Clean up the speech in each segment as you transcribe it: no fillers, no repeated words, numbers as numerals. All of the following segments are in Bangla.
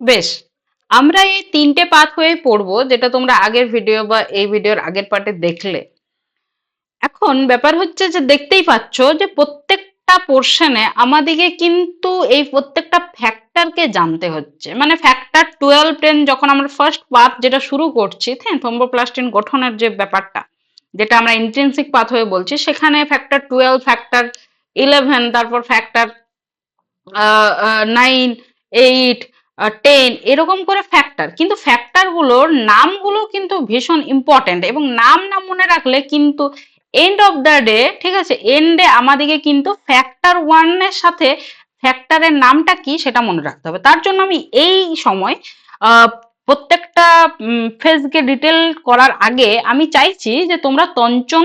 বেশ, আমরা এই তিনটে পাথওয়ে পড়বো, যেটা তোমরা আগের ভিডিও বা এই ভিডিওর আগের পার্টে দেখলে। এখন ব্যাপার হচ্ছে যে দেখতেই পাচ্ছ যে প্রত্যেকটা পোর্শনে আমাদেরকে কিন্তু এই প্রত্যেকটা ফ্যাক্টরকে জানতে হচ্ছে। মানে ফ্যাক্টর 12 10 যখন আমরা ফার্স্ট পাথ যেটা শুরু করছি, হ্যাঁ, থ্রম্বোপ্লাস্টিন গঠনের যে ব্যাপারটা, যেটা আমরা ইন্ট্রিনসিক পাথওয়ে বলছি, সেখানে ফ্যাক্টর 12, ফ্যাক্টর 11, তারপর ফ্যাক্টর 9, 8, 10 এরকম করে ফ্যাক্টর, কিন্তু ফ্যাক্টর গুলোর নামগুলো কিন্তু ভীষণ ইম্পর্টেন্ট, এবং নাম না মনে রাখলে কিন্তু এন্ড অফ দ্য ডে, ঠিক আছে, এন্ডে আমাদেরকে কিন্তু ফ্যাক্টর ওয়ানের সাথে ফ্যাক্টরের নামটা কি সেটা মনে রাখতে হবে। তার জন্য আমি এই সময় আহ, প্রত্যেকটা ফেজকে ডিটেল করার আগে আমি চাইছি যে তোমরা তঞ্চন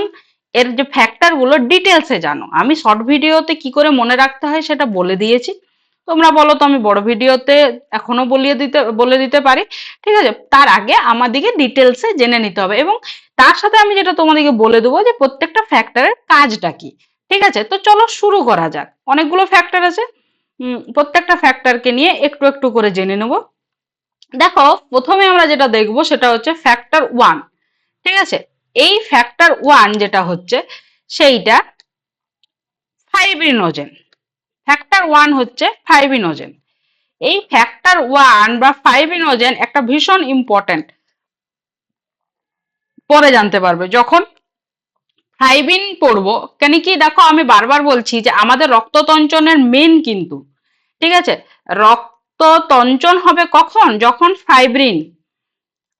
এর যে ফ্যাক্টর গুলো ডিটেলসে জানো। আমি শর্ট ভিডিওতে কি করে মনে রাখতে হয় সেটা বলে দিয়েছি, তোমরা বলো তো আমি বড় ভিডিওতে এখনো বলে দিতে পারি। ঠিক আছে, তার আগে আমাদেরকে ডিটেলসে জেনে নিতে হবে, এবং তার সাথে আমি যেটা তোমাদেরকে বলে দেবো যে প্রত্যেকটা ফ্যাক্টরের কাজটা কি। ঠিক আছে, তো চলো শুরু করা যাক। অনেকগুলো ফ্যাক্টর আছে, প্রত্যেকটা ফ্যাক্টরকে নিয়ে একটু একটু করে জেনে নেব। দেখো, প্রথমে আমরা যেটা দেখবো সেটা হচ্ছে ফ্যাক্টর ওয়ান। ঠিক আছে, এই ফ্যাক্টর ওয়ান যেটা হচ্ছে সেইটা ফাইব্রিনোজেন। ফ্যাক্টর ওয়ান হচ্ছে ফাইব্রিনোজেন। এই ফ্যাক্টর ওয়ান বা ফাইব্রিনোজেন একটা ভীষণ ইম্পর্টেন্ট, পরে জানতে পারবে যখন ফাইবিন পড়বো। কেন কি, দেখো আমি বারবার বলছি যে আমাদের রক্ততঞ্চনের মেন কিন্তু, ঠিক আছে, রক্ততঞ্চন হবে কখন, যখন ফাইব্রিন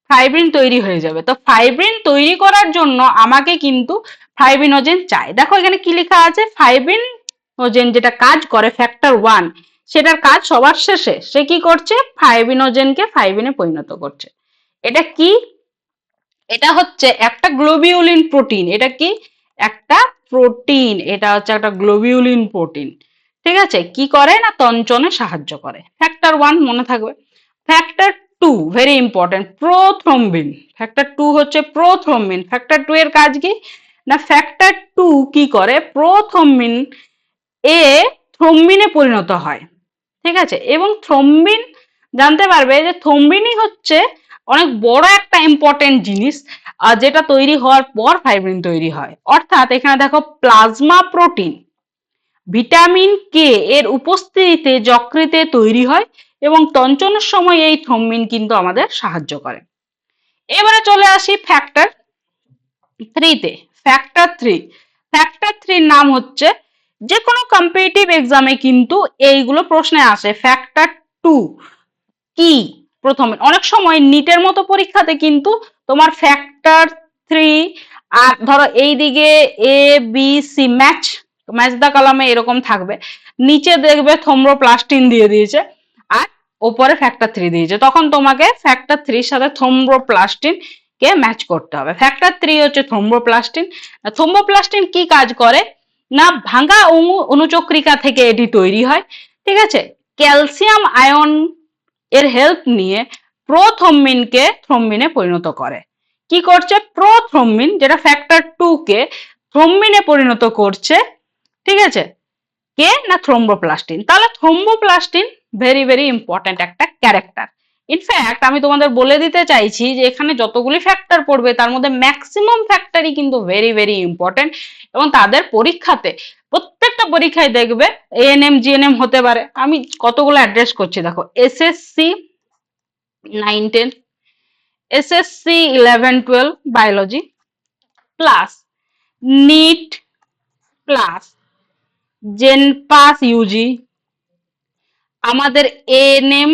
ফাইব্রিন তৈরি হয়ে যাবে। তো ফাইব্রিন তৈরি করার জন্য আমাকে কিন্তু ফাইব্রিনোজেন চাই। দেখো এখানে কি লেখা আছে, ফাইব্রিনোজেন যেটা কাজ করে ফ্যাক্টর ওয়ান, সেটার কাজ সবার শেষে সে কি করছে, ফাইব্রিনোজেনকে ফাইব্রিনে পরিণত করছে। এটা কি, এটা হচ্ছে একটা গ্লোবিউলিন প্রোটিন। এটা কি, একটা প্রোটিন, এটা হচ্ছে একটা গ্লোবিউলিন প্রোটিন। ঠিক আছে, কি করে না, তঞ্চনে সাহায্য করে। ফ্যাক্টর ওয়ান মনে থাকবে। Factor two very important, prothrombin. Factor two হচ্ছে প্রোথ্রম্বিন। ফ্যাক্টর টু এর কাজ কি না, ফ্যাক্টর টু কি করে, প্রোথ্রম্বিন এ থ্রম্বিনে পরিণত হয়। ঠিক আছে, এবং থ্রম্বিন জানতে পারবে যে থ্রম্বিনই হচ্ছে অনেক বড় একটা ইম্পর্টেন্ট জিনিস, যেটা তৈরি হওয়ার পর ফাইব্রিন তৈরি হয়। অর্থাৎ এখানে দেখো প্লাজমা প্রোটিন ভিটামিন কে এর উপস্থিতিতে যকৃতে তৈরি হয়, এবং তঞ্চনের সময় এই থ্রম্বিন কিন্তু আমাদের সাহায্য করে। এবারে চলে আসি ফ্যাক্টর থ্রিতে। ফ্যাক্টর থ্রি, ফ্যাক্টর থ্রির নাম হচ্ছে, যে কোনো কম্পিটিটিভ এক্সামে কিন্তু এইগুলো প্রশ্নে আসে। ফ্যাক্টর টু কি, প্রথমে অনেক সময় নিটের মতো পরীক্ষাতে কিন্তু তোমার ফ্যাক্টর থ্রি, আর ধরো এই দিকে A B C match match দা কলামে এরকম থাকবে, নিচে দেখবে থ্রম্বোপ্লাস্টিন দিয়ে দিয়েছে, আর ওপরে ফ্যাক্টর থ্রি দিয়েছে, তখন তোমাকে ফ্যাক্টর থ্রির সাথে থ্রম্বোপ্লাস্টিন কে ম্যাচ করতে হবে। ফ্যাক্টর থ্রি হচ্ছে থ্রম্বোপ্লাস্টিন। থ্রম্বোপ্লাস্টিন কি কাজ করে না, ভাঙা অনুচক্রিকা থেকে এটি তৈরি হয়। ঠিক আছে, ক্যালসিয়াম আয়ন এর হেল্প নিয়ে প্রোথ্রম্বিনকে থ্রম্বিনে পরিণত করে। কি করছে, প্রোথ্রম্বিন যেটা ফ্যাক্টর টু কে থ্রম্বিনে পরিণত করছে। ঠিক আছে, কে না, থ্রম্বোপ্লাস্টিন। তাহলে থ্রম্বোপ্লাস্টিন ভেরি ভেরি ইম্পর্টেন্ট একটা ক্যারেক্টার। ইনফ্যাক্ট আমি তোমাদের বলে দিতে চাইছি যে এখানে যতগুলি ফ্যাক্টর পড়বে তার মধ্যে ম্যাক্সিমাম ফ্যাক্টরই কিন্তু ভেরি ভেরি ইম্পর্টেন্ট, এবং তাদের পরীক্ষাতে প্রত্যেকটা পরীক্ষায় দেখবে এএনএম জিএনএম হতে পারে। আমি কতগুলো অ্যাড্রেস করছি দেখো, SSC 9 10, SSC 11 12 biology, plus NEET, plus জেনপাস ইউজি, আমাদের এএনএম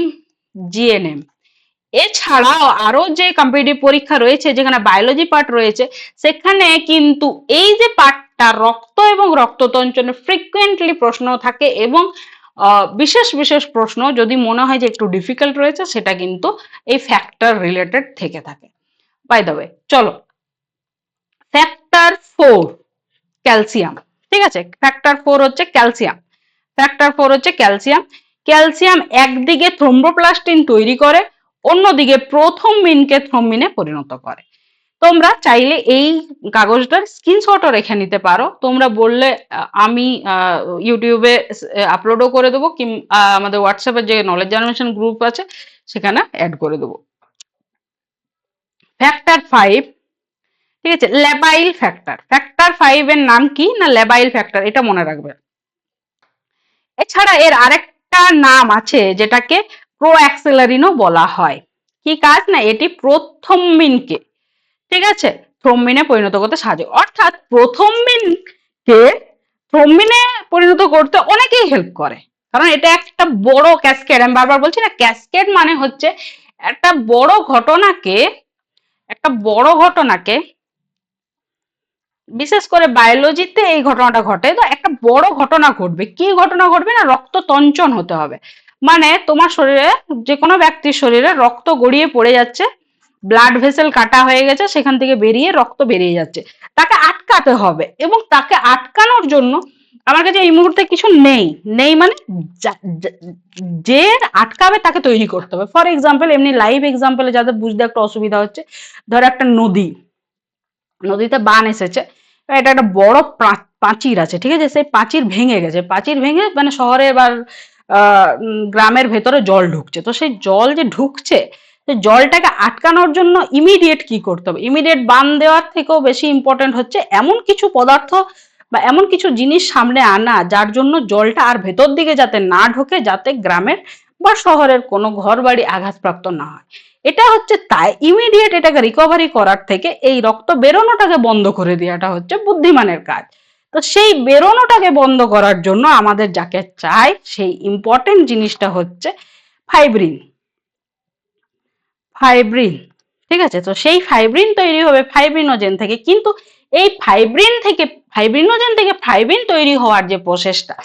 জিএনএম, এছাড়াও আরো যে কম্পিটিটিভ পরীক্ষা রয়েছে যেখানে বায়োলজি পার্ট রয়েছে, সেখানে কিন্তু এই যে পার্টটা রক্ত এবং রক্ততঞ্চনে ফ্রিকুয়েন্টলি প্রশ্ন থাকে, এবং বিশেষ বিশেষ প্রশ্ন যদি মনে হয় যে একটু ডিফিকাল্ট রয়েছে, সেটা কিন্তু এই ফ্যাক্টর রিলেটেড থেকে থাকে। বাই দ্য ওয়ে, চলো ফ্যাক্টর ফোর, ক্যালসিয়াম। ঠিক আছে, ফ্যাক্টর ফোর হচ্ছে ক্যালসিয়াম। ফ্যাক্টর ফোর হচ্ছে ক্যালসিয়াম। ক্যালসিয়াম একদিকে থ্রম্বোপ্লাস্টিন তৈরি করে, অন্যদিকে প্রথম মিনকে থ্রম্বিনে পরিণত করে। তোমরা চাইলে এই কাগজটার স্ক্রিনশটও রেখে নিতে পারো, তোমরা বললে আমি ইউটিউবে আপলোডও করে দেবো, আমাদের হোয়াটসঅ্যাপে যে নলেজ জেনারেশন গ্রুপ আছে সেখানে অ্যাড করে দেবো। ফ্যাক্টর 5, ঠিক আছে, ল্যাবাইল ফ্যাক্টর। ফ্যাক্টর 5 এর নাম কি না ল্যাবাইল ফ্যাক্টর, এটা মনে রাখবে। এছাড়া এর আরেকটা নাম আছে যেটাকে প্রোঅ্যাক্সিলারিনও বলা হয়। কি কাজ না এটি প্রথম্বিনকে, ঠিক আছে, থ্রম্বিনে পরিণত করতে সাহায্য, অর্থাৎ প্রথম্বিনকে থ্রম্বিনে পরিণত করতে অনেকেই হেল্প করে, কারণ এটা একটা বড় ক্যাসকেড। আমি বারবার বলছি না, ক্যাসকেড মানে হচ্ছে একটা বড় ঘটনাকে, একটা বড় ঘটনাকে, বিশেষ করে বায়োলজিতে এই ঘটনাটা ঘটে, তো একটা বড় ঘটনা ঘটবে, কি ঘটনা ঘটবে না রক্ত তঞ্চন হতে হবে, মানে তোমার শরীরে যে কোনো ব্যক্তির শরীরে রক্ত গড়িয়ে পড়ে যাচ্ছে, ব্লাড ভেসেল কাটা হয়ে গেছে, সেখান থেকে বেরিয়ে রক্ত বেরিয়ে যাচ্ছে, তাকে আটকাতে হবে, এবং তাকে আটকানোর জন্য আমার কাছে এই মুহূর্তে কিছু নেই, নেই মানে যে আটকাবে তাকে তৈরি করতে হবে। ফর এক্সাম্পল, এমনি লাইভ এক্সাম্পলে যাদের বুঝতে একটা অসুবিধা হচ্ছে, ধরো একটা নদী, নদীতে বান এসেছে, এটা একটা বড় প্রাচীর আছে, ঠিক আছে, সেই প্রাচীর ভেঙে গেছে, প্রাচীর ভেঙে মানে শহরে বা গ্রামের ভেতরে জল ঢুকছে, তো সেই জল যে ঢুকছে, জলটাকে আটকানোর জন্য ইমিডিয়েট কি করতে হবে, ইমিডিয়েট বান দেওয়ার থেকেও বেশি ইম্পর্টেন্ট হচ্ছে এমন কিছু পদার্থ বা এমন কিছু জিনিস সামনে আনা যার জন্য জলটা আর ভেতর দিকে যাতে না ঢোকে, যাতে গ্রামের বা শহরের কোনো ঘর বাড়ি আঘাতপ্রাপ্ত না হয়। এটা হচ্ছে তাই ইমিডিয়েট এটাকে রিকভারি করার থেকে এই রক্ত বেরোনোটাকে বন্ধ করে দেওয়াটা হচ্ছে বুদ্ধিমানের কাজ। তো সেই বেরোনোটাকে বন্ধ করার জন্য আমাদের যাকে চাই সেই ইম্পর্টেন্ট জিনিসটা হচ্ছে ফাইব্রিন। ফাইব্রিন, ঠিক আছে, তো সেই ফাইব্রিন তৈরি হবে ফাইব্রিনোজেন থেকে, কিন্তু এই ফাইব্রিনোজেন থেকে ফাইব্রিন তৈরি হওয়ার যে প্রসেসটা,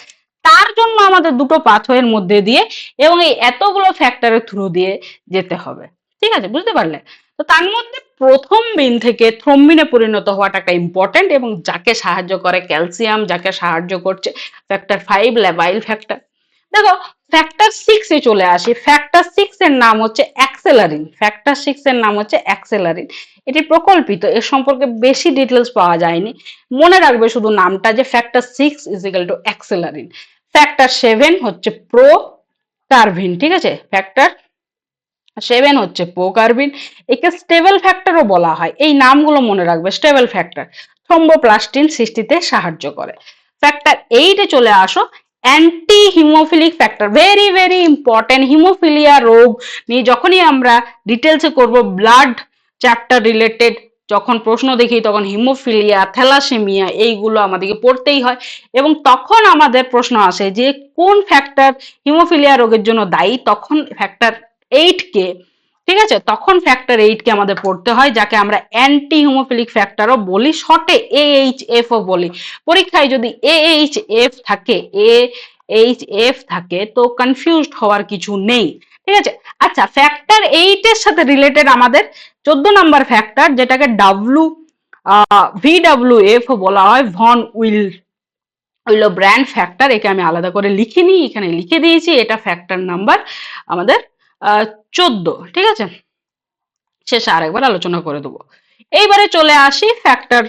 তার জন্য আমাদের দুটো পাথওয়ের মধ্যে দিয়ে এবং এই এতগুলো ফ্যাক্টরের থ্রু দিয়ে যেতে হবে, ঠিক আছে, বুঝতে পারলে? তো তার মধ্যে প্রথম বিন থেকে থ্রম্বিনে পরিণত হওয়াটা একটা ইম্পর্টেন্ট, এবং যাকে সাহায্য করে ক্যালসিয়াম, যাকে সাহায্য করছে ফ্যাক্টর 5 ল্যাবাইল ফ্যাক্টর। দেখো ফ্যাক্টর 6 এ চলে আসি, ফ্যাক্টর 6 এর নাম হচ্ছে অ্যাক্সেলারিন। ফ্যাক্টর 6 এর নাম হচ্ছে অ্যাক্সেলারিন, এটি প্রকল্পিত, এর সম্পর্কে বেশি ডিটেলস পাওয়া যায়নি, মনে রাখবে শুধু নামটা যে factor 6 is equal to accelerin. Factor 7 হচ্ছে প্রো কার্ভিন, ঠিক আছে, ফ্যাক্টর 7 হচ্ছে প্রোকার্ভিন, একে স্টেবল ফ্যাক্টরও বলা হয়, এই নামগুলো মনে রাখবে, স্টেবল ফ্যাক্টর, থ্রম্বোপ্লাস্টিন সৃষ্টিতে সাহায্য করে। ফ্যাক্টর 8 এ চলে আসো, anti haemophilic factor, very very important. Haemophilia রোগ নিয়ে যখনই আমরা ডিটেলসে করব, ব্লাড চ্যাপ্টার রিলেটেড যখন প্রশ্ন দেখি, তখন হিমোফিলিয়া, থ্যালাসেমিয়া এইগুলো আমাদেরকে পড়তেই হয়, এবং তখন আমাদের প্রশ্ন আসে যে কোন ফ্যাক্টর হিমোফিলিয়া রোগের জন্য দায়ী, তখন ফ্যাক্টর 8 কে, ঠিক আছে, তখন ফ্যাক্টর 8 কে আমাদের পড়তে হয়, যাকে আমরা অ্যান্টি হিমোফিলিক ফ্যাক্টরও বলি, শর্টে AHF ও বলি। পরীক্ষায় যদি AHF থাকে, AHF থাকে, তো কনফিউজড হওয়ার কিছু নেই, ঠিক আছে। আচ্ছা, ফ্যাক্টর 8 এর সাথে রিলেটেড আমাদের 14 নাম্বার ফ্যাক্টর, যেটাকে VWF বলা হয়, ভন উইলো ব্র্যান্ড ফ্যাক্টর, একে আমি আলাদা করে লিখিনি, এখানে লিখে দিয়েছি, এটা ফ্যাক্টর নাম্বার আমাদের 14, ঠিক আছে, শেষে আরেকবার আলোচনা করে দেবো। এইবারে চলে আসি ফ্যাক্টর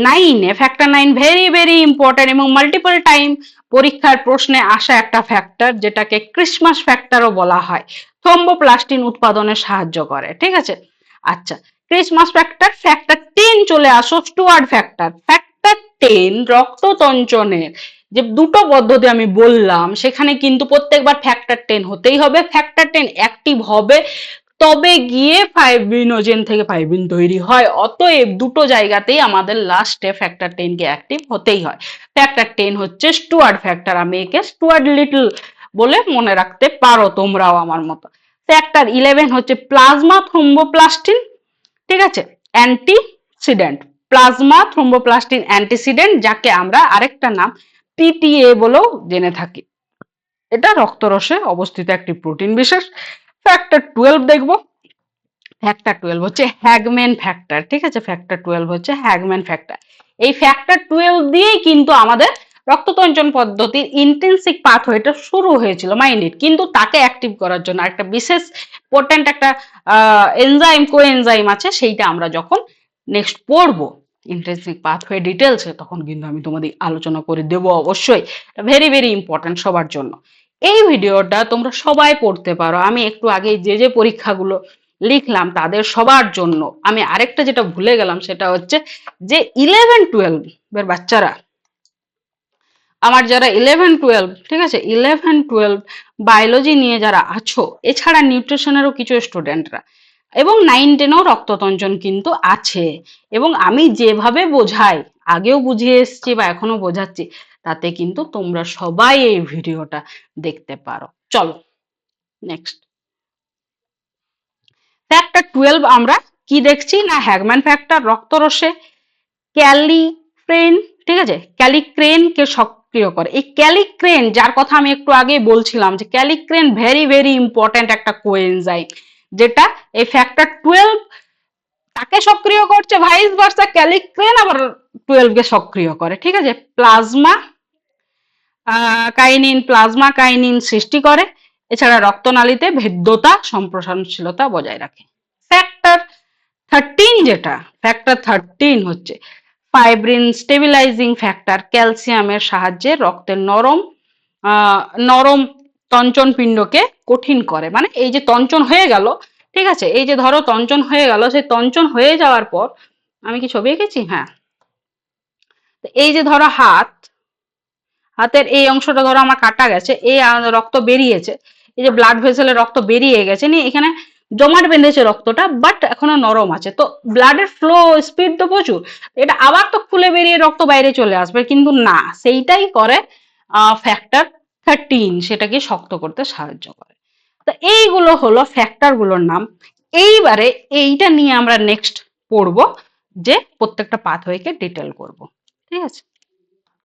9 এ। ফ্যাক্টর 9 ভেরি ভেরি ইম্পর্টেন্ট এবং মাল্টিপল টাইম পরীক্ষার প্রশ্নে আসা একটা ফ্যাক্টর, যেটাকে ক্রিসমাস ফ্যাক্টরও বলা হয়, থ্রম্বোপ্লাস্টিন উৎপাদনে সাহায্য করে, ঠিক আছে। আচ্ছা, ক্রিসমাস ফ্যাক্টর। ফ্যাক্টর 10 চলে আসো, স্টুয়ার্ড ফ্যাক্টর। ফ্যাক্টর 10 রক্ততঞ্চনের যে দুটো পদ্ধতি আমি বললাম, সেখানে কিন্তু প্রত্যেকবার ফ্যাক্টর 10 হতেই হবে, ফ্যাক্টর 10 অ্যাক্টিভ হবে তবে গিয়ে ফাইব্রিনোজেন থেকে ফাইব্রিন তৈরি হয়, অতএব দুটো জায়গাতেই আমাদের লাস্টে ফ্যাক্টর 10 কে অ্যাক্টিভ হতেই হয়। ফ্যাক্টর 10 হচ্ছে স্টুয়ার্ড ফ্যাক্টর, আমি একে স্টুয়ার্ড লিটল বলে মনে রাখতে পারো তোমরাও আমার মতো। ফ্যাক্টর 11 হচ্ছে প্লাজমা থ্রম্বোপ্লাস্টিন, ঠিক আছে, অ্যান্টিসিডেন্ট, প্লাজমা থ্রম্বোপ্লাস্টিন অ্যান্টিসিডেন্ট, যাকে আমরা আরেকটা নাম PTA বলেও জেনে থাকি। এটা রক্তরসে অবস্থিত একটি প্রোটিন বিশেষ। ফ্যাক্টর 12 দেখবো, ফ্যাক্টর 12 হচ্ছে হ্যাগম্যান ফ্যাক্টর, ঠিক আছে, ফ্যাক্টর 12 হচ্ছে হ্যাগম্যান ফ্যাক্টর। এই ফ্যাক্টর 12 দিয়েই কিন্তু আমাদের রক্ততঞ্চন পদ্ধতির ইন্টেন্সিক পাথওয়েটা শুরু হয়েছিল, মাইন্ড ইট, কিন্তু তাকে অ্যাক্টিভ করার জন্য একটা বিশেষ পোটেন্ট একটা এনজাইম, কোএনজাইম আছে, সেইটা আমরা যখন নেক্সট পড়বো ইন্ট্রিনসিক পাথওয়ে ডিটেলসে, তখন কিন্তু আমি তোমাদের আলোচনা করে দেব অবশ্যই। ভেরি ভেরি ইম্পর্টেন্ট সবার জন্য। এই ভিডিওটা তোমরা সবাই পড়তে পারো। আমি একটু আগে যে পরীক্ষাগুলো লিখলাম তাদের সবার জন্য। আমি আরেকটা যেটা ভুলে গেলাম সেটা হচ্ছে যে 11-12 এর বাচ্চারা, আমার যারা 11-12, ঠিক আছে, 11-12 বায়োলজি নিয়ে যারা আছো, এছাড়া নিউট্রিশনেরও কিছু স্টুডেন্টরা এবং 9-10ও রক্ততঞ্চন কিন্তু আছে। এবং আমি যেভাবে বোঝাই, আগেও বুঝিয়ে এসছি বা এখনো বোঝাচ্ছি, তাতে কিন্তু তোমরা সবাই এই ভিডিওটা দেখতে পারো। চলো নেক্সট, ফ্যাক্টর 12 আমরা কি দেখছি না, হ্যাগম্যান ফ্যাক্টর রক্তরসে ক্যালিক্রেন, ঠিক আছে, ক্যালিক্রেন কে সক্রিয় করে। এই ক্যালিক্রেন যার কথা আমি একটু আগে বলছিলাম যে ক্যালিক্রেন ভেরি ভেরি ইম্পর্টেন্ট একটা কোএনজাইম, যেটা এই ফ্যাক্টর 12 তাকে সক্রিয় করছে, ভাইস ভার্সা ক্যালিক্রেন আবার 12 কে সক্রিয় করে, ঠিক আছে। প্লাজমা কাইনিন সৃষ্টি করে, এছাড়া রক্তনালীতে ভেদ্যতা সম্প্রসারণশীলতা বজায় রাখে। ফ্যাক্টর 13 যেটা, ফ্যাক্টর 13 হচ্ছে ফাইব্রিন স্টেবিলাইজিং ফ্যাক্টর, ক্যালসিয়ামের সাহায্যে রক্তের নরম তঞ্চন পিণ্ডকে কঠিন করে। মানে এই যে তঞ্চন হয়ে গেল, ঠিক আছে, এই যে ধরো তঞ্চন হয়ে গেল, সেই তঞ্চন হয়ে যাওয়ার পর, আমি কি ছবি এঁকেছি, হ্যাঁ, এই যে ধরো হাতের এই অংশটা ধরো আমার কাটা গেছে, এই রক্ত বেরিয়েছে, এই যে ব্লাড ভেসেলের রক্ত বেরিয়ে গেছে, নিয়ে এখানে জমাট বেঁধেছে রক্তটা, বাট এখনো নরম আছে, তো ব্লাডের ফ্লো স্পিড তো প্রচুর, এটা আবার তো খুলে বেরিয়ে রক্ত বাইরে চলে আসবে, কিন্তু না, সেইটাই করে ফ্যাক্টর 13, সেটাকে শক্ত করতে সাহায্য করে। তো এইগুলো হলো ফ্যাক্টর গুলোর নাম। এইবারে এইটা নিয়ে আমরা নেক্সট পড়বো, যে প্রত্যেকটা পাথওয়েকে ডিটেল করব, ঠিক আছে।